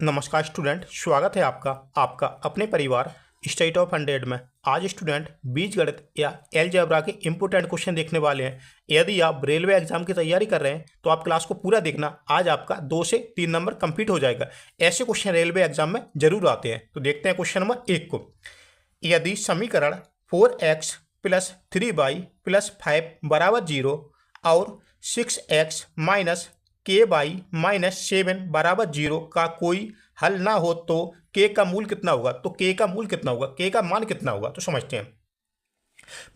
नमस्कार स्टूडेंट, स्वागत है आपका आपका अपने परिवार स्टेट ऑफ 100 में। आज स्टूडेंट बीजगणित या अलजेब्रा के इंपॉर्टेंट क्वेश्चन देखने वाले हैं। यदि आप रेलवे एग्जाम की तैयारी कर रहे हैं तो आप क्लास को पूरा देखना। आज आपका 2 से 3 नंबर कंप्लीट हो जाएगा। ऐसे क्वेश्चन रेलवे एग्जाम में जरूर आते हैं। तो देखते हैं क्वेश्चन नंबर 1 को। यदि समीकरण 4x + 3y + 5 = 0 और 6x - ky - 7 = 0 का कोई हल ना हो तो k का मूल कितना होगा। तो k का मूल कितना होगा, k का मान कितना होगा, तो समझते हैं।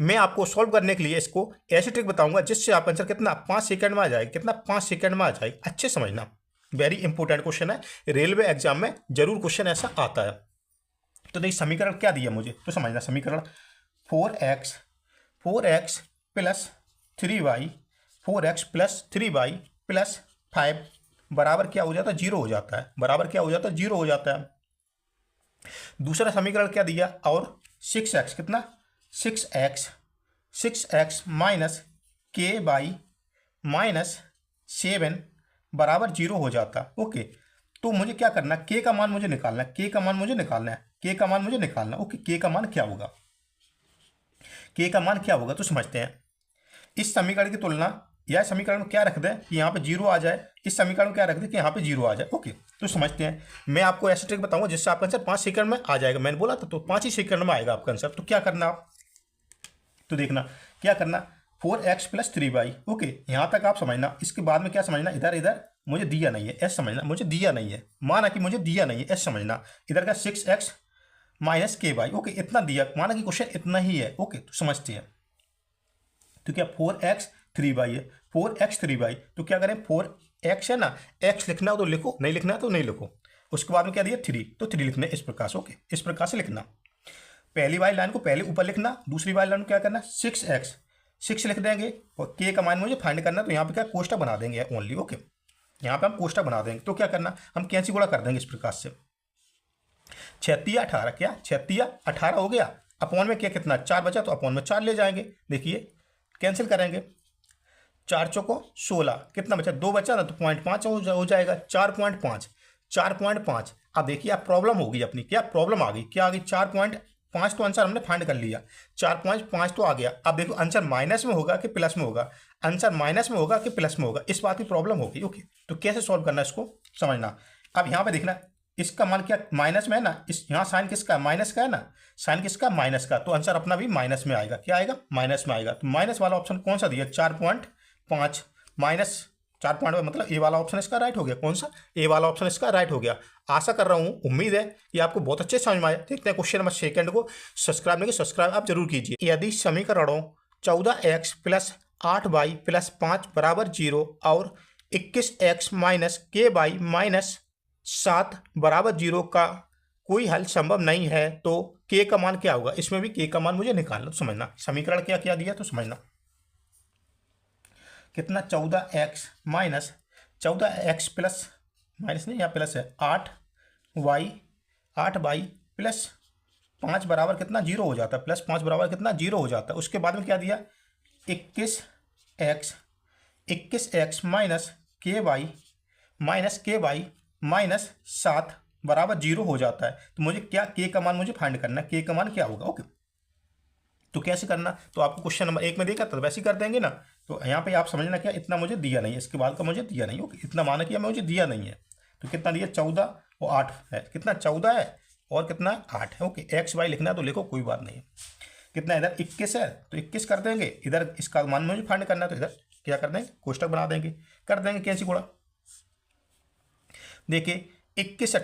मैं आपको सॉल्व करने के लिए इसको ऐसी ट्रिक बताऊंगा जिससे आप आंसर कितना 5 सेकंड में आ जाएगा। कितना 5 सेकंड में आ जाएगा। अच्छे समझना, वेरी इंपॉर्टेंट क्वेश्चन है। रेलवे एग्जाम में जरूर क्वेश्चन ऐसा आता है। तो देखिए समीकरण क्या दिया मुझे, तो समझना। समीकरण 4x + 3y 4x + 3y + 5 बराबर क्या हो जाता है, 0 हो जाता है। बराबर क्या हो जाता है, 0 हो जाता है। दूसरा समीकरण क्या दिया, और 6x कितना 6x - ky - 7 बराबर 0 हो जाता है। ओके, तो मुझे क्या करना, k का मान मुझे निकालना है। k का मान मुझे निकालना है। k का मान मुझे निकालना है। ओके, k का मान क्या होगा, k का मान क्या होगा, तो समझते हैं। इस समीकरण की तुलना या समीकरण में क्या रख दें कि यहाँ पे 0 आ जाए। इस समीकरण में क्या रख दें कि यहाँ पे 0 आ जाए। ओके, तो समझते हैं। मैं आपको ऐसे ट्रिक बताऊंगा जिससे आपका आंसर 5 सेकंड में आ जाएगा। मैंने बोला था तो 5 ही सेकंड में आएगा आपका आंसर। तो क्या करना आप, तो देखना क्या करना, 4x + 3y। ओके, यहाँ तक आप समझना। इसके बाद में क्या समझना, इधर इधर मुझे दिया नहीं है, एस समझना। मुझे दिया नहीं है, माना कि मुझे दिया नहीं है, एस समझना। इधर का 6x - ky। ओके, इतना दिया, माना कि क्वेश्चन इतना ही है। ओके, तो समझते हैं। तो क्या 4x 3y है, 4x 3y। तो क्या करें, 4x है ना, x लिखना हो तो लिखो, नहीं लिखना है तो नहीं लिखो। उसके बाद में क्या दिया 3, तो 3 लिखना है इस प्रकार से। ओके, इस प्रकार से लिखना। पहली वाली लाइन को पहले ऊपर लिखना, दूसरी वाली लाइन को क्या करना, 6 लिख देंगे और k का मान मुझे फाइंड करना। तो यहाँ पे क्या कोष्ठक बना देंगे ओनली। ओके, यहाँ पे हम कोष्ठक बना देंगे। तो क्या करना, हम कैंची गुणा कर देंगे इस प्रकार से। 6 × 18, क्या 6 × 18 हो गया। अपॉन में क्या कितना 4 बचा, तो अपॉन में 4 ले जाएंगे। देखिए कैंसिल करेंगे, 4 चौको 16, कितना बचा 2 बचा ना, तो 0.5 हो जाएगा। 4.5। अब देखिए आप प्रॉब्लम होगी अपनी, क्या प्रॉब्लम आ गई, क्या आ गई 4.5। तो आंसर हमने फाइंड कर लिया, 4.5 तो आ गया। अब देखो आंसर माइनस में होगा कि प्लस में होगा, आंसर माइनस में होगा कि प्लस में होगा, इस बात की प्रॉब्लम होगी। ओके, तो कैसे सॉल्व करना इसको समझना। अब यहाँ पे देखना, इसका मान क्या माइनस में है ना, इस यहाँ साइन किसका माइनस का है ना, साइन किसका माइनस का। तो आंसर अपना भी माइनस में आएगा। क्या आएगा, माइनस में आएगा। तो माइनस वाला ऑप्शन कौन सा दिया, 4.5 माइनस 4. मतलब ए वाला ऑप्शन इसका राइट हो गया। कौन सा, ए वाला ऑप्शन इसका राइट हो गया। आशा कर रहा हूँ, उम्मीद है कि आपको बहुत अच्छे समझ में आया। देखते हैं क्वेश्चन नंबर 2 को। सब्सक्राइब नहीं, सब्सक्राइब आप जरूर कीजिए। यदि समीकरणों 14x + 8y + 5 = 0 और 21x - ky - 7 = 0 का कोई हल संभव नहीं है तो k का मान क्या होगा। इसमें भी k का मान मुझे निकालना, समझना। समीकरण क्या क्या दिया, तो समझना। कितना 14x - 14x प्लस माइनस नहीं, यहाँ प्लस है 8y + 5 बराबर कितना 0 हो जाता है। +5 बराबर कितना 0 हो जाता है। उसके बाद में क्या दिया 21x - ky - 7 बराबर 0 हो जाता है। तो मुझे क्या k का मान मुझे फाइंड करना है, k का मान क्या होगा। ओके, तो कैसे करना, तो आपको क्वेश्चन नंबर 1 में देखा तो वैसे ही कर देंगे ना। तो यहाँ पे आप समझना क्या, इतना मुझे दिया नहीं है, इसके बाद का मुझे दिया नहीं। ओके, इतना माना किया मुझे दिया नहीं है। तो कितना दिया 14 और 8 है, कितना 14 है और कितना 8 है। ओके, एक्स वाई लिखना है तो लिखो, कोई बात नहीं है। कितना इधर 21 है तो 21 कर देंगे, इधर इसका मान मुझे फाइंड करना है तो इधर क्या कर देंगे, कोष्टक बना देंगे, कर देंगे कैंची गुणा। देखिए 21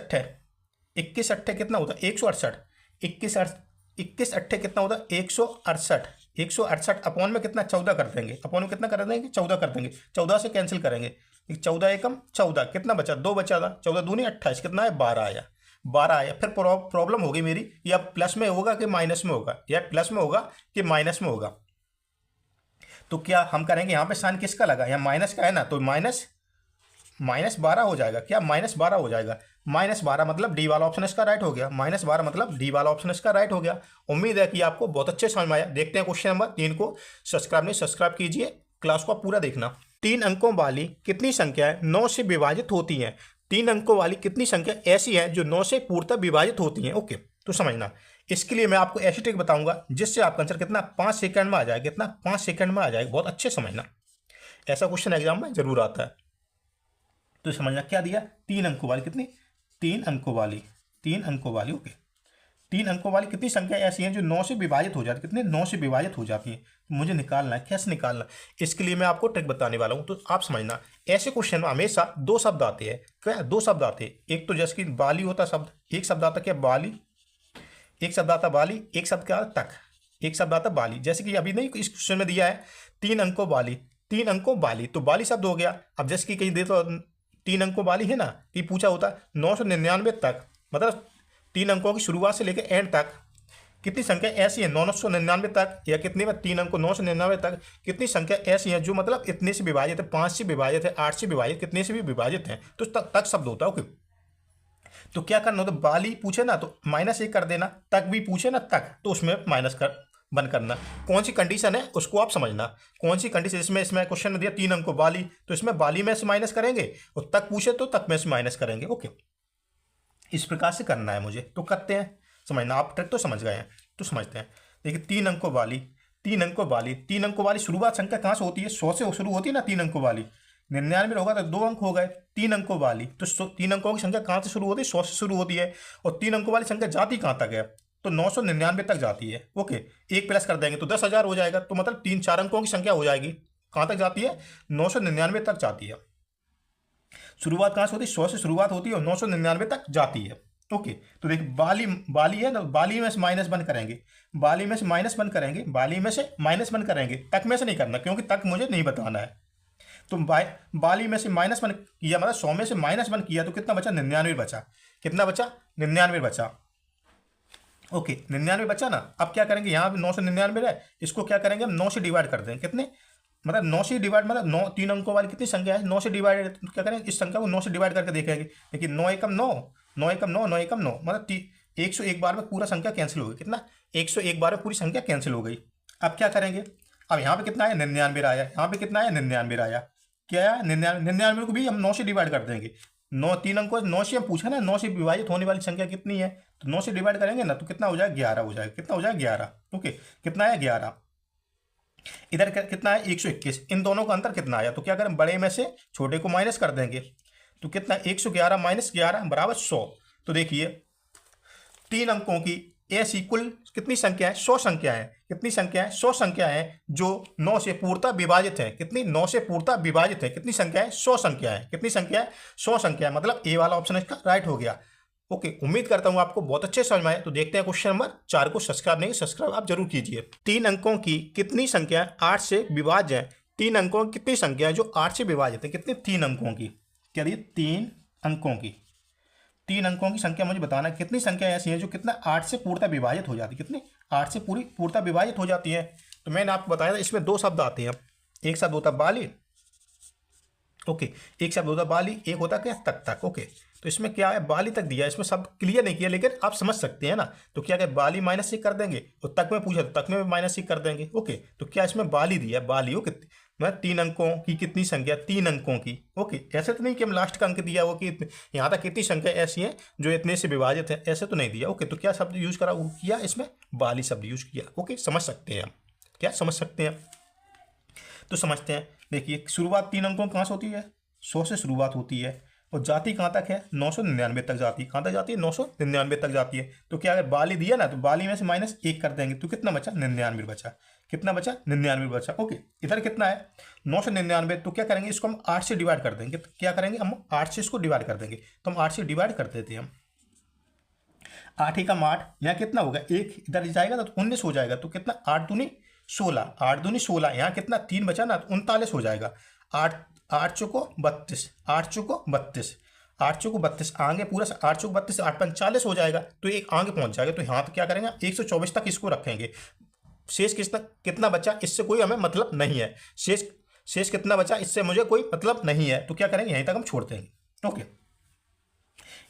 अट्ठे कितना होता है 168। 21 अट्ठे कितना होता है 168। 168 अपॉन में कितना 14 कर देंगे, अपॉन में कितना कर देंगे 14 कर देंगे। 14 से कैंसिल करेंगे, 14 एकम 14, कितना बचा 2 बचा था, 14 दूनी 28, कितना है 12 आया। 12 आया। फिर प्रॉब्लम होगी मेरी, या प्लस में होगा कि माइनस में होगा, या प्लस में होगा कि माइनस में होगा। तो क्या हम करेंगे, यहाँ पे साइन किसका लगा, यहाँ माइनस का है ना, तो -12 हो जाएगा। क्या -12 हो जाएगा। -12 मतलब डी वाला ऑप्शन इसका राइट हो गया। -12 मतलब डी वाला ऑप्शन इसका राइट हो गया। उम्मीद है कि आपको बहुत अच्छे समझ में आया। देखते हैं क्वेश्चन नंबर 3 को। सब्सक्राइब नहीं, सब्सक्राइब कीजिए, क्लास को पूरा देखना। 3 अंकों वाली कितनी संख्याएं 9 से विभाजित होती हैं 3 अंकों वाली कितनी संख्या ऐसी है जो 9 से पूर्णतः विभाजित होती हैं। ओके, तो समझना, इसके लिए मैं आपको ऐसी ट्रिक बताऊंगा जिससे आपका आंसर कितना 5 सेकंड में आ जाएगा। कितना? 5 सेकंड में आ जाएगा। बहुत अच्छे समझना, ऐसा क्वेश्चन एग्जाम में जरूर आता है। तो समझना क्या दिया, 3 अंकों वाली, कितनी? 3 अंकों वाली, 3 अंकों वाली। ओके, 3 अंकों वाली कितनी संख्या ऐसी हैं जो 9 से विभाजित हो जाती है। कितने? 9 से विभाजित हो जाती है। तो मुझे निकालना है, कैसे निकालना, इसके लिए मैं आपको ट्रिक बताने वाला हूं। तो आप समझना, ऐसे क्वेश्चन में हमेशा 2 शब्द आते हैं। क्या? 2 शब्द आते हैं। एक तो जैसे कि बाली होता शब्द, एक शब्द आता क्या? बाली, एक शब्द आता बाली, एक शब्द क्या? तक, एक शब्द आता बाली। जैसे कि अभी नहीं इस क्वेश्चन में दिया है 3 अंकों बाली, 3 अंकों बाली, तो बाली शब्द हो गया। अब जैसे कि कहीं दे तो 3 अंकों वाली है ना, कि पूछा होता 999 तक, मतलब 3 अंकों की शुरुआत से लेकर एंड तक कितनी संख्या ऐसी है 999 तक, या कितनी में 3 अंकों 999 तक कितनी संख्या ऐसी है जो मतलब इतने से विभाजित है, 5 से विभाजित है, 8 से विभाजित, कितने से भी विभाजित है, तो तक शब्द होता है। ओके, तो क्या करना होता, बाली पूछे ना तो -1 कर देना, तक भी पूछे ना तक, तो उसमें माइनस कर बंद करना। कौन सी कंडीशन है उसको आप समझना, कौन सी कंडीशन। इसमें क्वेश्चन में दिया 3 अंकों बाली, तो इसमें बाली में से माइनस करेंगे, और तक पूछे तो तक में से माइनस करेंगे। ओके, इस प्रकार से करना है मुझे, तो करते हैं। समझना, आप ट्रिक तो समझ गए हैं, तो समझते हैं। देखिए 3 अंकों वाली, 3 अंकों वाली, 3 अंकों वाली शुरुआत संख्या कहाँ से होती है? 100 से शुरू होती है ना 3 अंकों वाली। 99 होगा तो 2 अंक हो गए। 3 अंकों वाली, तो 3 अंकों की संख्या कहाँ से शुरू होती है? 100 से शुरू होती है। और 3 अंकों वाली संख्या जाती कहाँ तक है? तो 999 तक जाती है। ओके, एक प्लस कर देंगे तो 10,000 हो जाएगा। तो मतलब 3-4 अंकों की संख्या हो जाएगी। कहाँ तक जाती है? 999 तक जाती है। शुरुआत कहाँ से होती है? 100 से शुरुआत होती है और 999 तक जाती है। ओके, तो देखिए बाली है ना, बाली में से -1 करेंगे, बाली में से -1 करेंगे, बाली में से -1 करेंगे, तक में से नहीं करना क्योंकि तक मुझे नहीं बताना है। तो बाली में से -1 किया, मतलब 100 में से -1 किया तो कितना बचा? 99 बचा। कितना बचा? 99 बचा। ओके, 99 बचा ना। अब क्या करेंगे, यहाँ पे 999 है, इसको क्या करेंगे हम 9 से डिवाइड कर देंगे। कितने? मतलब 9 से डिवाइड, मतलब 9, 3 अंकों वाली कितनी संख्या है? 9 से डिवाइड, तो क्या करेंगे इस संख्या को 9 से डिवाइड करके देखेंगे। देखिए 9 एकम 9, 9 एकम 9, 9 एकम 9, मतलब 101 बार में पूरा संख्या कैंसिल हो गई। कितना? 101 बार में पूरी संख्या कैंसिल हो गई। अब क्या करेंगे, अब यहाँ पे कितना आया? 99 आया। यहाँ पे कितना आया? 99 आया। क्या आया? 99 को भी हम 9 से डिवाइड कर देंगे। 9, 3 अंकों 9 से हम पूछा ना, 9 से विभाजित होने वाली संख्या कितनी है, तो 9 से डिवाइड करेंगे ना, तो कितना हो जाएगा? 11 हो जाएगा। कितना हो जाएगा? 11। ओके, कितना आया? 11। इधर कितना है? 121। इन दोनों का अंतर कितना आया? तो क्या करें, बड़े में से छोटे को माइनस कर देंगे। तो कितना? 111 - 11 बराबर 100। तो देखिए 3 अंकों की ऐसी कुल कितनी संख्या है? 100 संख्या है। कितनी संख्या है? 100 संख्या है जो 9 से पूर्णतः विभाजित है। कितनी? 9 से पूर्णतः विभाजित है। कितनी संख्या है? 100 संख्या है। कितनी संख्या है? 100 संख्या है। मतलब ए वाला ऑप्शन इसका राइट हो गया। ओके, उम्मीद करता हूं आपको बहुत अच्छे समझ में आए। तो देखते हैं क्वेश्चन नंबर 4 को। सब्सक्राइब नहीं, सब्सक्राइब आप जरूर कीजिए। 3 अंकों की कितनी संख्या 8 से विभाज्य है? 3 अंकों की कितनी संख्या है जो 8 से विभाजित है? कितनी? 3 अंकों की। क्या दिए? 3 अंकों की। 3 अंकों की संख्या मुझे बताना है। कितनी संख्या ऐसी है जो कितना 8 से पूर्णतः विभाजित हो जाती है? कितनी? 8 से पूर्णतः विभाजित हो जाती है। तो मैंने आपको बताया था इसमें 2 शब्द आते हैं। एक शब्द होता है बाली, ओके, एक शब्द होता है बाली, एक होता है क्या? तक। ओके, तो इसमें क्या है? बाली तक दिया है, इसमें शब्द क्लियर नहीं किया लेकिन आप समझ सकते हैं ना। तो क्या है, बाली -1 कर देंगे, और तक में पूछा तो तक में -1 कर देंगे। ओके, तो क्या इसमें बाली दिया है? बाली हो कितनी, मैं 3 अंकों की कितनी संख्या? 3 अंकों की। ओके, ऐसे तो नहीं कि हम लास्ट का अंक दिया वो कि यहाँ तक कितनी संख्या ऐसी है जो इतने से विभाजित है, ऐसे तो नहीं दिया। ओके, तो क्या शब्द यूज करा किया? इसमें बाली शब्द यूज किया। ओके, समझ सकते हैं हम, क्या समझ सकते हैं? तो समझते हैं। देखिए शुरुआत 3 अंकों कहाँ से होती है? 100 से शुरुआत होती है, और जाती कहाँ तक है? 999 तक जाती है। कहाँ तक जाती है? 999 तक जाती है। तो क्या अगर बाली दिया ना, तो बाली में से -1 कर देंगे, तो कितना बचा? 99 बचा। कितना बचा? 99 बचा। ओके, इधर कितना है? 999। तो क्या करेंगे, इसको हम 8 से डिवाइड कर देंगे। तो क्या करेंगे हम? 8 से इसको डिवाइड कर देंगे। तो हम 8 से डिवाइड कर देते हैं हम। 8 एकम 8, यहाँ कितना होगा? 1 इधर जाएगा तो 19 हो जाएगा। तो कितना? 8 दूनी 16, 8 दूनी 16, यहाँ कितना? 3 बचा ना, तो 39 हो जाएगा। 8 चौको 32, 8 चौको 32, 8 चौको 32, आगे पूरा 8 चौको 32, 8 पंच 40 हो जाएगा। तो एक आगे पहुंच जाएगा। तो यहाँ तो क्या करेंगे? 124 तक इसको रखेंगे। शेष कितना बचा? इससे कोई हमें मतलब नहीं है। शेष कितना बचा? इससे मुझे कोई मतलब नहीं है। तो क्या करेंगे? यहीं तक हम छोड़ देंगे। ओके,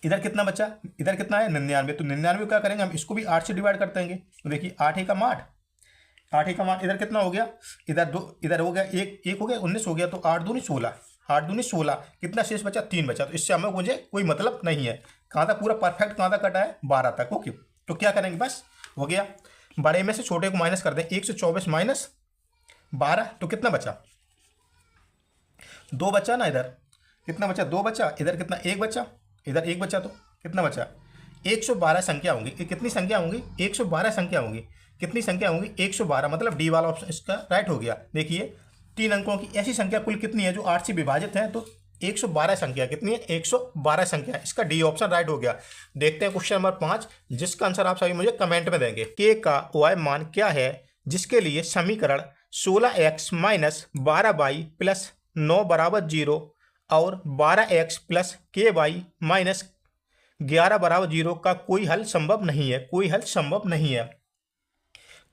इधर कितना बचा? इधर कितना है? 99। तो 99 क्या करेंगे हम? इसको भी 8 से डिवाइड कर देंगे। तो देखिए 8 एकम 8, 8 एकम 8, इधर कितना हो गया? इधर 2, इधर हो गया 1 हो गया, 19 हो गया। तो 8 दूनी 16, 8 दूनी 16, कितना शेष बचा, 3 बचा। तो इससे हमें मुझे कोई मतलब नहीं है। कहाँ तक पूरा परफेक्ट, कहाँ तक कटा है, 12 तक। ओके, तो क्या करेंगे, बस हो गया। बड़े में से छोटे को माइनस कर दें, 124 माइनस 12, तो कितना बचा, 2 बचा ना। इधर कितना बचा, 2 बचा। इधर कितना, 1 बचा। इधर 1 बचा, तो कितना बचा, 112 संख्या होंगी। ये कितनी संख्या होंगी, 112 संख्या होंगी। कितनी संख्या होंगी, 112। मतलब डी वाला ऑप्शन इसका राइट हो गया। देखिए 3 अंकों की ऐसी संख्या कुल कितनी है जो 8 से विभाजित है, तो 112 संख्या कितनी है, 112 संख्या। इसका डी ऑप्शन राइट हो गया। देखते हैं क्वेश्चन नंबर 5, जिसका आंसर आप सभी मुझे कमेंट में देंगे। के का वाई मान क्या है जिसके लिए समीकरण 16x माइनस 12y प्लस 9 बराबर 0 और 12x प्लस के वाई माइनस 11 बराबर 0 का कोई हल संभव नहीं है। कोई हल संभव नहीं है,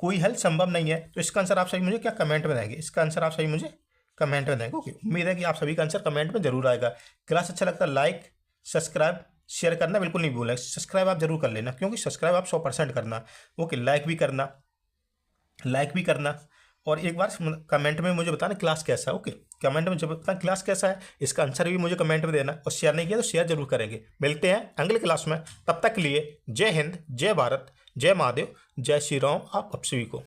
कोई हल संभव नहीं है। तो इसका आंसर आप सभी मुझे क्या कमेंट में देंगे, इसका आंसर आप सभी मुझे कमेंट में देंगे। ओके, उम्मीद है कि आप सभी का आंसर कमेंट में जरूर आएगा। क्लास अच्छा लगता है लाइक सब्सक्राइब शेयर करना बिल्कुल नहीं भूलें। सब्सक्राइब आप जरूर कर लेना, क्योंकि सब्सक्राइब आप 100% करना। ओके, लाइक भी करना और एक बार कमेंट में मुझे बताना क्लास कैसा है। ओके, कमेंट में जब बताना क्लास कैसा है, इसका आंसर भी मुझे कमेंट में देना। और शेयर नहीं किया तो शेयर जरूर करेंगे। मिलते हैं अगले क्लास में, तब तक के लिए जय हिंद, जय भारत, जय महादेव, जय श्री राम आप सभी को।